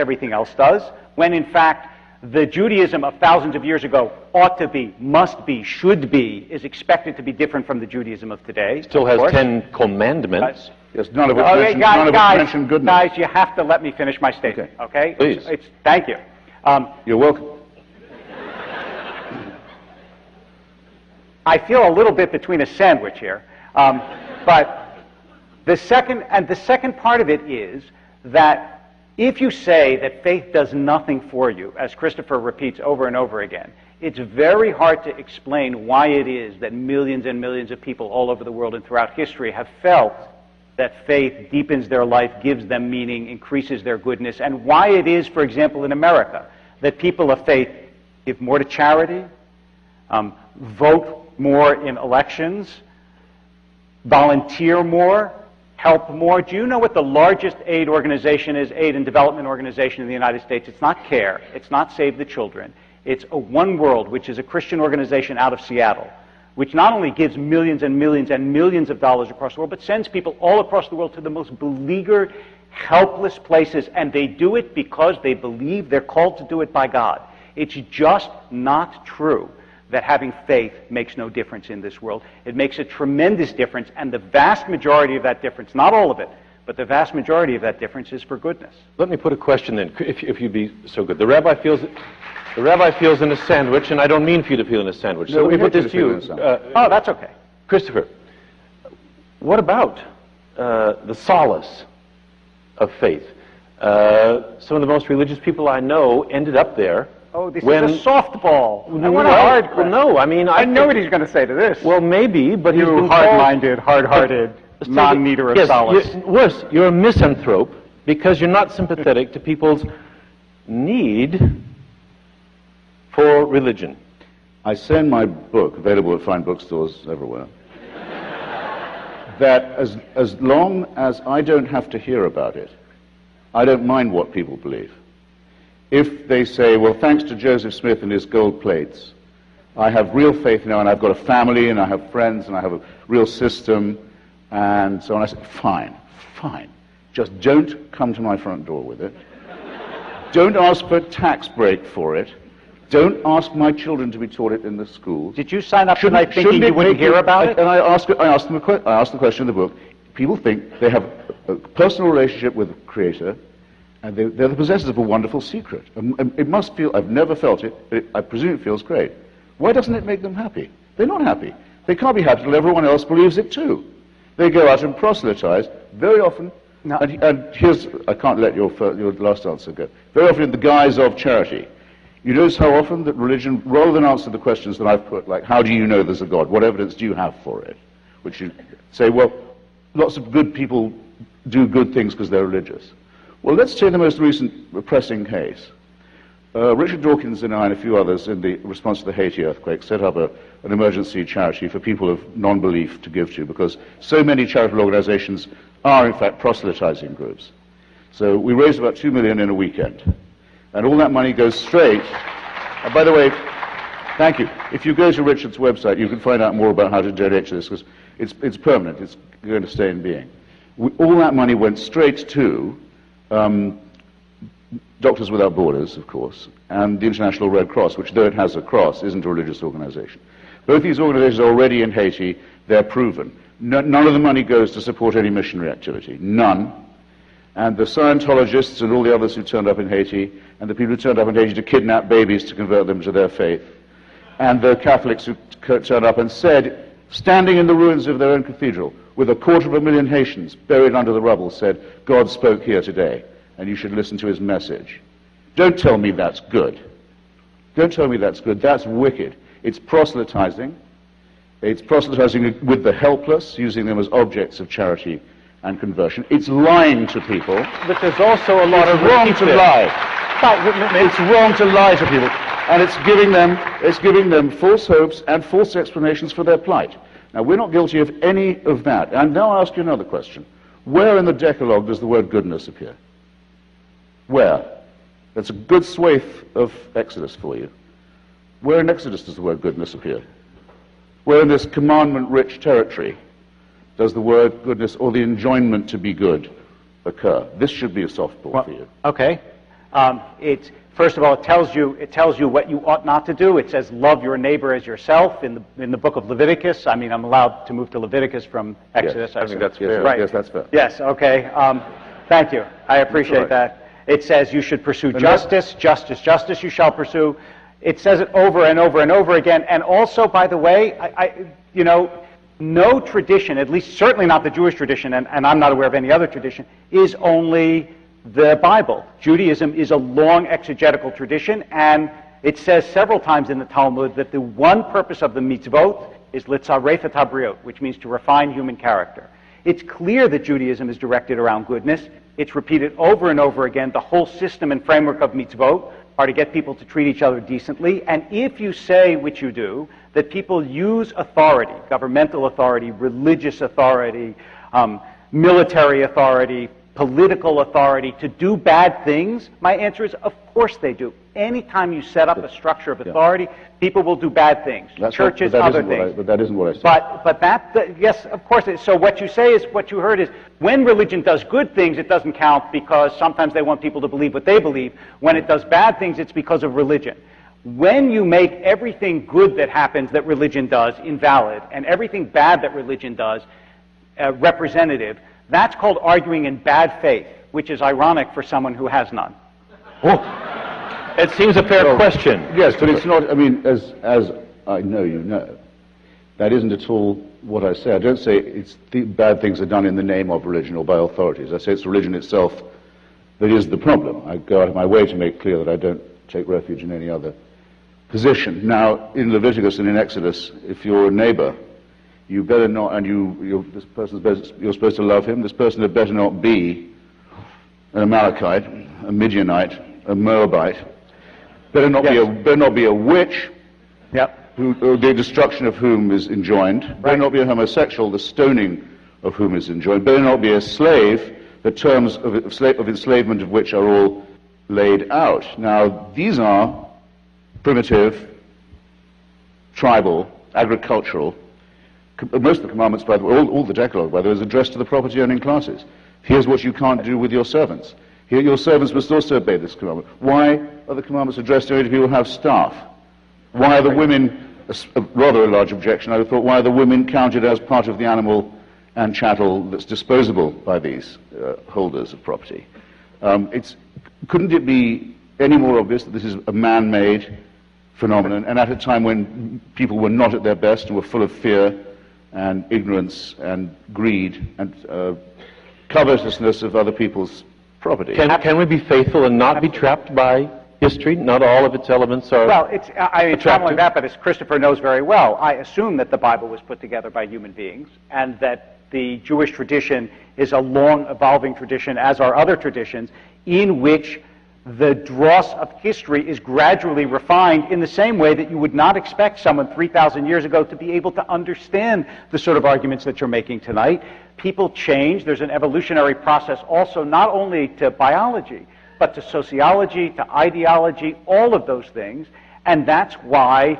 everything else does, when in fact the Judaism of thousands of years ago ought to be, must be, should be, is expected to be different from the Judaism of today. Still has 10 commandments. Yes, none of it mentioned goodness. Guys, you have to let me finish my statement, okay? Please. Thank you. You're welcome. I feel a little bit between a sandwich here, but the second part of it is that if you say that faith does nothing for you, as Christopher repeats over and over again, it's very hard to explain why it is that millions and millions of people all over the world and throughout history have felt that faith deepens their life, gives them meaning, increases their goodness, and why it is, for example, in America, that people of faith give more to charity, vote more in elections, volunteer more, help more. Do you know what the largest aid organization is, aid and development organization in the United States? It's not CARE. It's not Save the Children. It's One World, which is a Christian organization out of Seattle, which not only gives millions and millions and millions of dollars across the world, but sends people all across the world to the most beleaguered, helpless places, and they do it because they believe they're called to do it by God. It's just not true that having faith makes no difference in this world. It makes a tremendous difference, and the vast majority of that difference, not all of it, but the vast majority of that difference is for goodness. Let me put a question then, if you'd be so good. The rabbi feels in a sandwich, and I don't mean for you to feel in a sandwich. So let me put this to you. Oh, that's okay. Christopher, what about the solace of faith? Some of the most religious people I know ended up there. Oh, this is a softball. I want a hard question. Well, no, I mean... I know what he's going to say to this. Well, maybe, but he's been hard-minded, hard-hearted, non-needer of solace. Worse, you're a misanthrope because you're not sympathetic to people's need for religion. I say in my book, available at fine bookstores everywhere, that as long as I don't have to hear about it, I don't mind what people believe. If they say, well, thanks to Joseph Smith and his gold plates, I have real faith now, and I've got a family, and I have friends, and I have a real system, and so on, I say, fine, fine. Just don't come to my front door with it. Don't ask for a tax break for it. Don't ask my children to be taught it in the schools. Did you sign up tonight thinking you wouldn't hear about it? And I asked the question in the book. People think they have a personal relationship with the Creator, and they're the possessors of a wonderful secret. It must feel, I've never felt it, but I presume it feels great. Why doesn't it make them happy? They're not happy. They can't be happy until everyone else believes it too. They go out and proselytize, very often, and here's, I can't let your last answer go, very often in the guise of charity. You notice how often that religion, rather than answer the questions that I've put, like, how do you know there's a God? What evidence do you have for it? Which you say, well, lots of good people do good things because they're religious. Well, let's take the most recent pressing case. Richard Dawkins and I and a few others, in the response to the Haiti earthquake, set up an emergency charity for people of non-belief to give to, because so many charitable organizations are, in fact, proselytizing groups. So we raised about $2 million in a weekend. And all that money goes straight. By the way, thank you. If you go to Richard's website, you can find out more about how to donate to this, because it's permanent. It's going to stay in being. All that money went straight to Doctors Without Borders, of course, and the International Red Cross, which, though it has a cross, isn't a religious organization. Both these organizations are already in Haiti. They're proven. None of the money goes to support any missionary activity. None. And the Scientologists and all the others who turned up in Haiti, and the people who turned up in Haiti to kidnap babies to convert them to their faith, and the Catholics who turned up and said, standing in the ruins of their own cathedral, with 250,000 Haitians buried under the rubble, said, God spoke here today, and you should listen to his message. Don't tell me that's good. Don't tell me that's good. That's wicked. It's proselytizing. It's proselytizing with the helpless, using them as objects of charity and conversion. It's lying to people. But there's also a lot of wrong to lie. It's wrong to lie to people, and it's giving them false hopes and false explanations for their plight. Now, we're not guilty of any of that. And now I'll ask you another question. Where in the Decalogue does the word goodness appear? Where? That's a good swathe of Exodus for you. Where in Exodus does the word goodness appear? Where in this commandment-rich territory does the word goodness or the enjoyment to be good occur? This should be a softball for you. Okay. It's first of all, it tells you what you ought not to do. It says, love your neighbor as yourself in the book of Leviticus. I mean, I'm allowed to move to Leviticus from Exodus. Yes, I think that's fair. Right. Yes, that's fair. Yes, okay. Thank you. I appreciate that. It says you should pursue justice, justice you shall pursue. It says it over and over and over again. And also, by the way, no tradition, at least certainly not the Jewish tradition, and I'm not aware of any other tradition, is only the Bible. Judaism is a long exegetical tradition, and it says several times in the Talmud that the one purpose of the mitzvot is litzaref et habriot, which means to refine human character. It's clear that Judaism is directed around goodness. It's repeated over and over again. The whole system and framework of mitzvot are to get people to treat each other decently, and if you say, which you do, that people use authority, governmental authority, religious authority, military authority, political authority to do bad things, my answer is, of course they do. Anytime you set up a structure of authority, people will do bad things. Churches, other things. But that isn't what I said. But yes, of course. So what you say is, what you heard is, when religion does good things, it doesn't count because sometimes they want people to believe what they believe. When it does bad things, it's because of religion. When you make everything good that happens that religion does invalid, and everything bad that religion does representative, that's called arguing in bad faith, which is ironic for someone who has none. Oh, it seems a fair question. Yes, but it's not, I mean, as I know you know, that isn't at all what I say. I don't say it's the bad things are done in the name of religion or by authorities. I say it's religion itself that is the problem. I go out of my way to make clear that I don't take refuge in any other position. Now, in Leviticus and in Exodus, if you're a neighbor, you better not, and you're supposed to love him. This person had better not be an Amalekite, a Midianite, a Moabite. Better not be a witch. Yep. The destruction of whom is enjoined. Right. Better not be a homosexual, the stoning of whom is enjoined. Better not be a slave, the terms of enslavement of which are all laid out. Now, these are primitive, tribal, agricultural. Most of the commandments, by the way, all the Decalogue, by the way, is addressed to the property-owning classes. Here's what you can't do with your servants. Here, your servants must also obey this commandment. Why are the commandments addressed only to people who have staff? Why are the women, rather a large objection, I would have thought, why are the women counted as part of the animal and chattel that's disposable by these holders of property? Couldn't it be any more obvious that this is a man-made phenomenon, and at a time when people were not at their best and were full of fear and ignorance and greed and covetousness of other people's property? Can we be faithful and not be trapped by history? Not all of its elements are Well, it's not only that, but as Christopher knows very well, I assume that the Bible was put together by human beings, and that the Jewish tradition is a long evolving tradition, as are other traditions, in which the dross of history is gradually refined in the same way that you would not expect someone 3,000 years ago to be able to understand the sort of arguments that you're making tonight. People change. There's an evolutionary process also, not only to biology, but to sociology, to ideology, all of those things. And that's why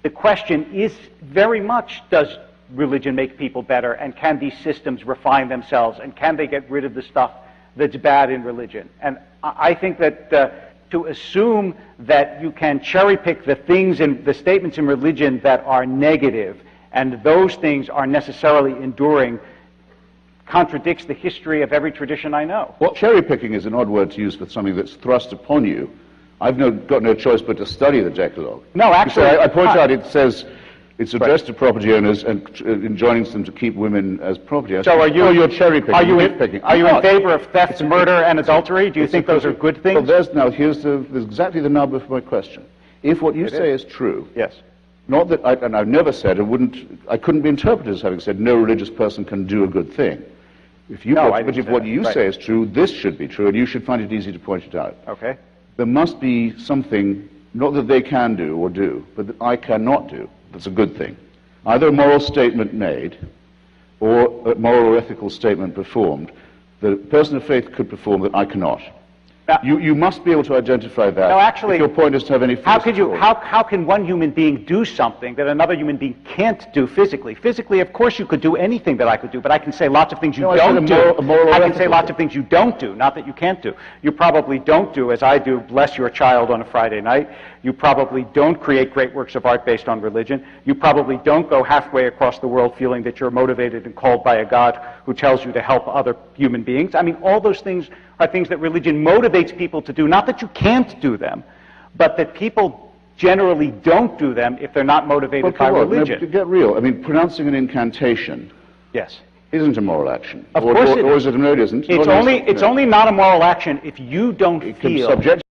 the question is very much, does religion make people better, and can these systems refine themselves, and can they get rid of the stuff that's bad in religion? And I think that to assume that you can cherry pick the things in the statements in religion that are negative, and those things are necessarily enduring, contradicts the history of every tradition I know. Well, cherry picking is an odd word to use for something that's thrust upon you. I've got no choice but to study the Decalogue. No, actually, I point out it says it's addressed to property owners and enjoining them to keep women as property. So you're cherry picking. Are you in favor of theft, murder, and adultery? Do you think those are good things? Well, here's exactly the nub of my question. If what you say is true, yes. Not that, and I've never said, I couldn't be interpreted as having said no religious person can do a good thing. If what you say is true, this should be true, and you should find it easy to point it out. Okay. There must be something, not that they can do or do, but that I cannot do. That's a good thing. Either a moral statement made, or a moral or ethical statement performed, that a person of faith could perform that I cannot. You must be able to identify that. No, actually, if your point is to have any how can one human being do something that another human being can't do physically? Physically, of course, you could do anything that I could do, but I can say lots of things you don't do. I can say lots of things you don't do, not that you can't do. You probably don't do, as I do, bless your child on a Friday night. You probably don't create great works of art based on religion. You probably don't go halfway across the world feeling that you're motivated and called by a God who tells you to help other human beings. I mean, all those things are things that religion motivates people to do. Not that you can't do them, but that people generally don't do them if they're not motivated by religion. No, get real. I mean, pronouncing an incantation Yes. isn't a moral action. Of course it or is it? No, it isn't. It's only not a moral action if you don't feel... subject